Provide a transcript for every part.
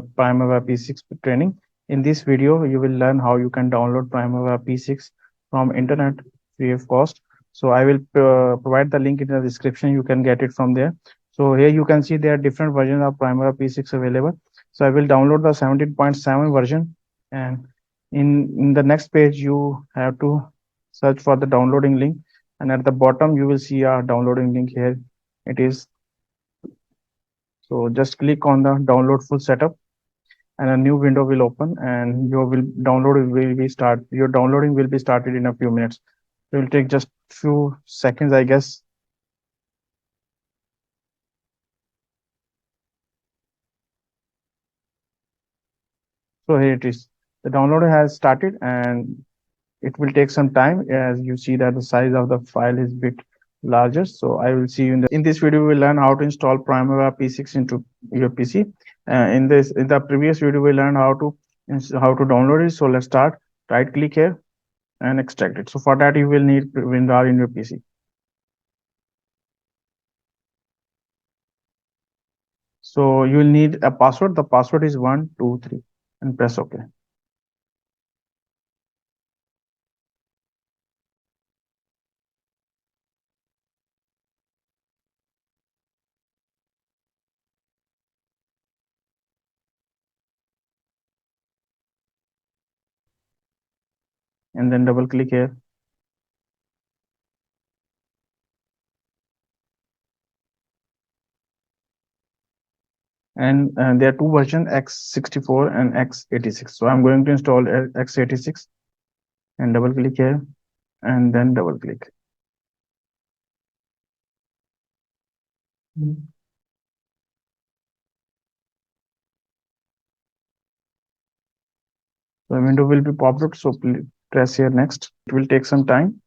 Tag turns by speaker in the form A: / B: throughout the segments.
A: Primavera P6 training. In this video, you will learn how you can download Primavera P6 from internet free of cost. So I will provide the link in the description. You can get it from there. So here you can see there are different versions of Primavera P6 available. So I will download the 17.7 version, and in the next page you have to search for the downloading link, and at the bottom you will see a downloading link here. It is, so just click on the download full setup and a new window will open and your downloading will be started in a few minutes. It will take just few seconds, I guess. So here it is. The download has started and it will take some time, as you see that the size of the file is bit larger. So I will see you in this video. We will learn how to install Primavera P6 into your PC. In the previous video we learned how to download it. So let's start. Right click here and extract it. So for that you will need WinRAR in your PC. So you will need a password. The password is 123 and press OK. And then double click here. And there are two versions, x64 and x86. So I'm going to install x86 and double click here and then double click. So a window will be popped up. So press here next. It will take some time.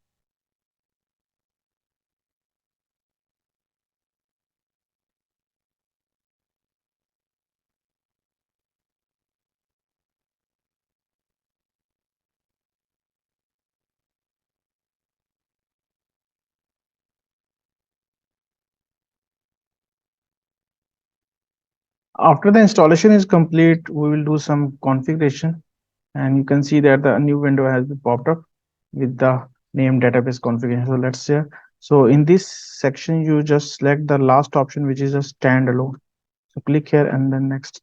A: After the installation is complete, we will do some configuration, and you can see that the new window has been popped up with the name database configuration. So let's say, so in this section you just select the last option, which is a standalone. So click here and then next.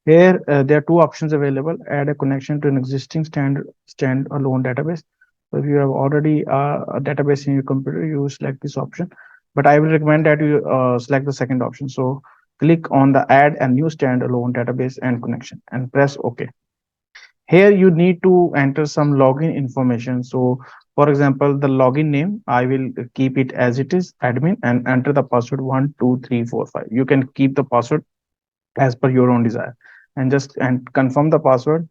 A: Here there are two options available: add a connection to an existing standalone database. So if you have already a database in your computer, you select this option, but I will recommend that you select the second option. So click on the add a new standalone database and connection and press OK. Here you need to enter some login information. So for example, the login name, I will keep it as it is, admin, and enter the password 12345. You can keep the password as per your own desire, and just confirm the password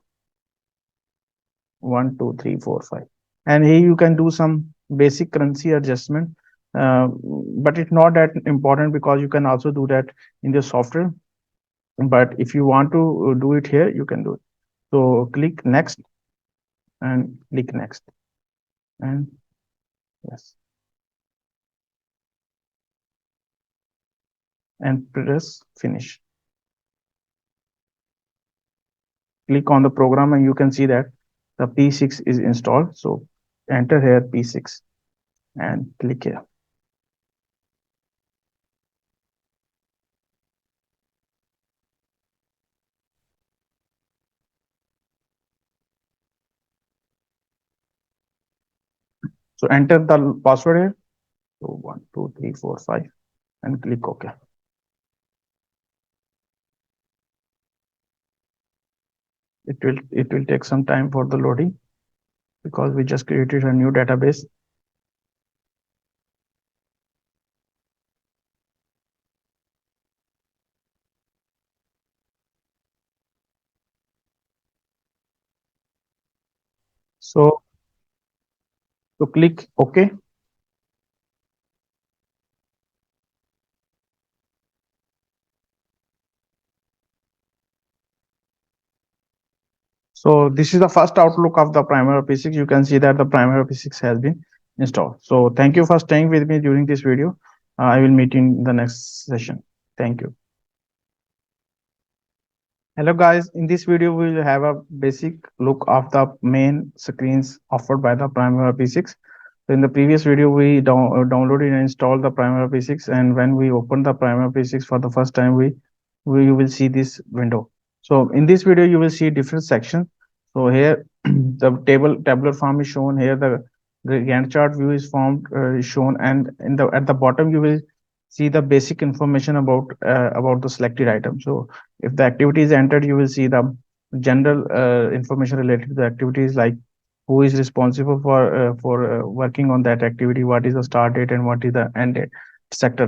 A: 12345. And here you can do some basic currency adjustment, but it's not that important because you can also do that in the software. But if you want to do it here, you can do it. So click next and click next and yes, and press finish. Click on the program and you can see that the P6 is installed. So enter here P6 and click here. So enter the password here. So 12345 and click OK. It will take some time for the loading because we just created a new database. So click OK. So this is the first outlook of the Primavera P6. You can see that the Primavera P6 has been installed. So thank you for staying with me during this video. I will meet in the next session. Thank you. Hello guys, in this video we will have a basic look of the main screens offered by the Primavera P6. So in the previous video we downloaded and installed the Primavera P6, and when we open the Primavera P6 for the first time we will see this window. So in this video you will see different sections. So here the tabular form is shown, here the Gantt chart view is formed is shown, and in the at the bottom you will see the basic information about the selected item. So if the activity is entered, you will see the general information related to the activities, like who is responsible for working on that activity, what is the start date and what is the end date, sector.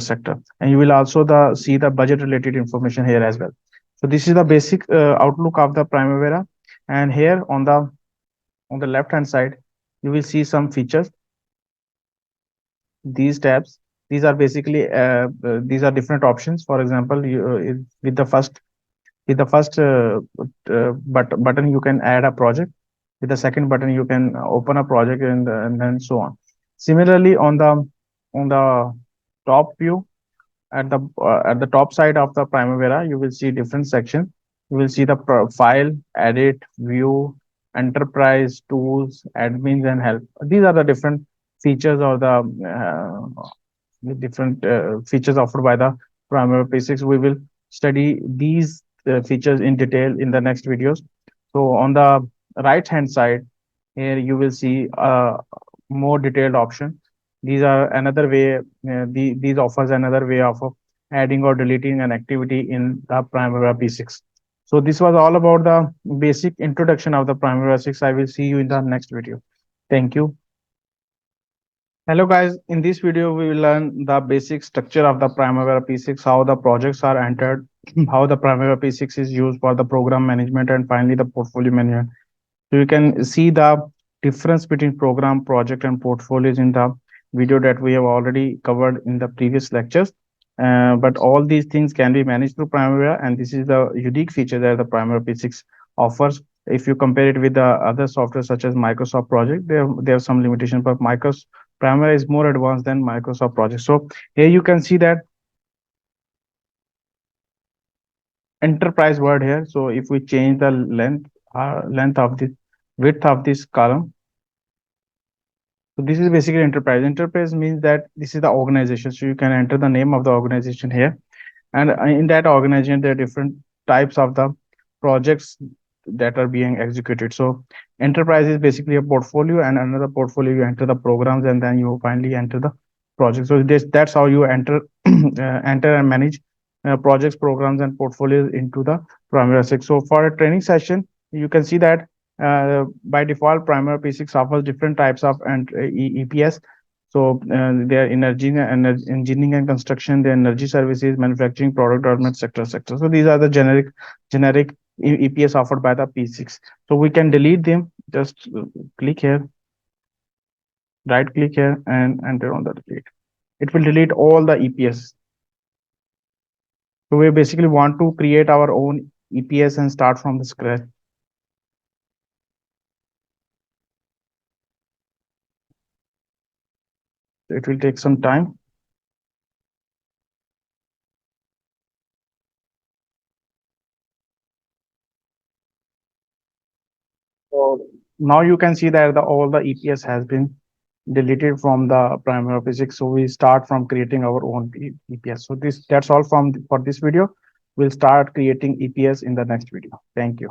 A: And you will also see the budget related information here as well. So this is the basic outlook of the Primavera. And here on the left hand side, you will see some features. These tabs, these are basically these are different options. For example, with the first button you can add a project. With the second button you can open a project, and then so on. Similarly, on the top view, at the top side of the Primavera, you will see different sections. You will see the file, edit, view, enterprise, tools, admins, and help. These are the different features, or the different features offered by the Primavera P6. We will study these features in detail in the next videos. So on the right hand side, here you will see a more detailed option. These are another way, these offers another way of adding or deleting an activity in the Primavera P6. So this was all about the basic introduction of the Primavera 6. I will see you in the next video. Thank you. Hello guys, in this video we will learn the basic structure of the Primavera P6, how the projects are entered, how the Primavera P6 is used for the program management, and finally the portfolio management. So you can see the difference between program, project, and portfolios in the video that we have already covered in the previous lectures. But all these things can be managed through Primavera, and this is the unique feature that the Primavera P6 offers. If you compare it with the other software such as Microsoft Project, there are some limitations, but Microsoft Primavera is more advanced than Microsoft Project. So here you can see that enterprise word here. So if we change the length of the width of this column, so this is basically enterprise. Enterprise means that this is the organization. So you can enter the name of the organization here, and in that organization there are different types of the projects that are being executed. So enterprise is basically a portfolio, and another portfolio you enter the programs, and then you finally enter the project. So that's how you enter enter and manage projects, programs, and portfolios into the Primavera 6. So for a training session, you can see that by default Primavera P6 offers different types of and EPS. So their engineering and construction, their energy services, manufacturing, product development sector. So these are the generic EPS offered by the P6. So we can delete them. Just click here, right click here, and enter on the delete. It will delete all the EPS. So we basically want to create our own EPS and start from the scratch. It will take some time. So now you can see that all the EPS has been deleted from the Primavera P6. So we start from creating our own EPS. So that's all for this video. We'll start creating EPS in the next video. Thank you.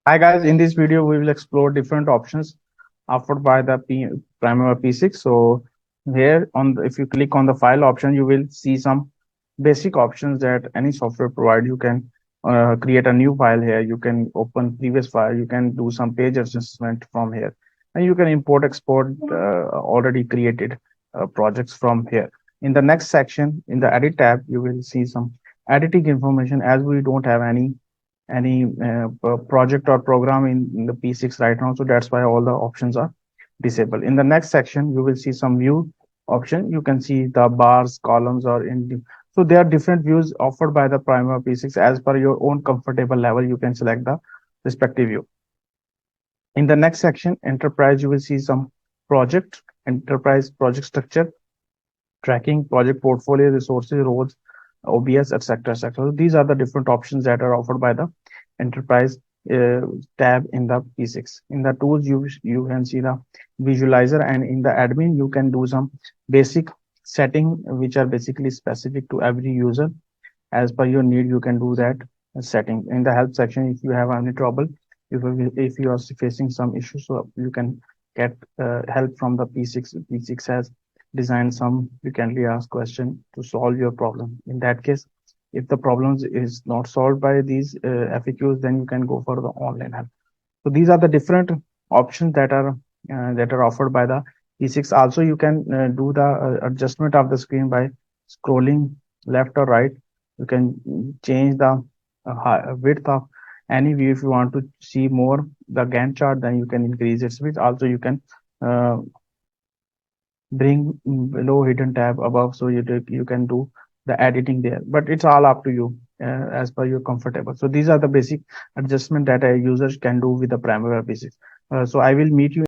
A: Hi guys, in this video we will explore different options offered by the Primavera P6. So here if you click on the file option, you will see some basic options that any software provide. You can create a new file here. You can open previous file. You can do some page adjustment from here, and you can import, export already created projects from here. In the next section, in the edit tab, you will see some editing information, as we don't have any project or program in the P6 right now. So that's why all the options are disabled. In the next section, you will see some view option. You can see the bars, columns, or in. So there are different views offered by the Primavera P6 as per your own comfortable level. You can select the respective view. In the next section, enterprise, you will see some enterprise project structure. tracking, project portfolio, resources, roles, OBS, etc., etc. So these are the different options that are offered by the enterprise uh, tab in the P6. In the tools, you can see the visualizer, and in the admin, you can do some basic setting which are basically specific to every user. As per your need, you can do that setting. In the help section, if you have any trouble, if you are facing some issues, so you can get help from the P6. P6 has designed some frequently asked question to solve your problem. In that case, if the problem is not solved by these FAQs, then you can go for the online help. So these are the different options that are offered by the P6. Also, you can do the adjustment of the screen by scrolling left or right. You can change the width of any view. If you want to see more the Gantt chart, then you can increase its width. Also, you can uh, bring below hidden tab above, so you can do the editing there, but it's all up to you as per your comfortable. So these are the basic adjustment that a user can do with the Primavera P6. So I will meet you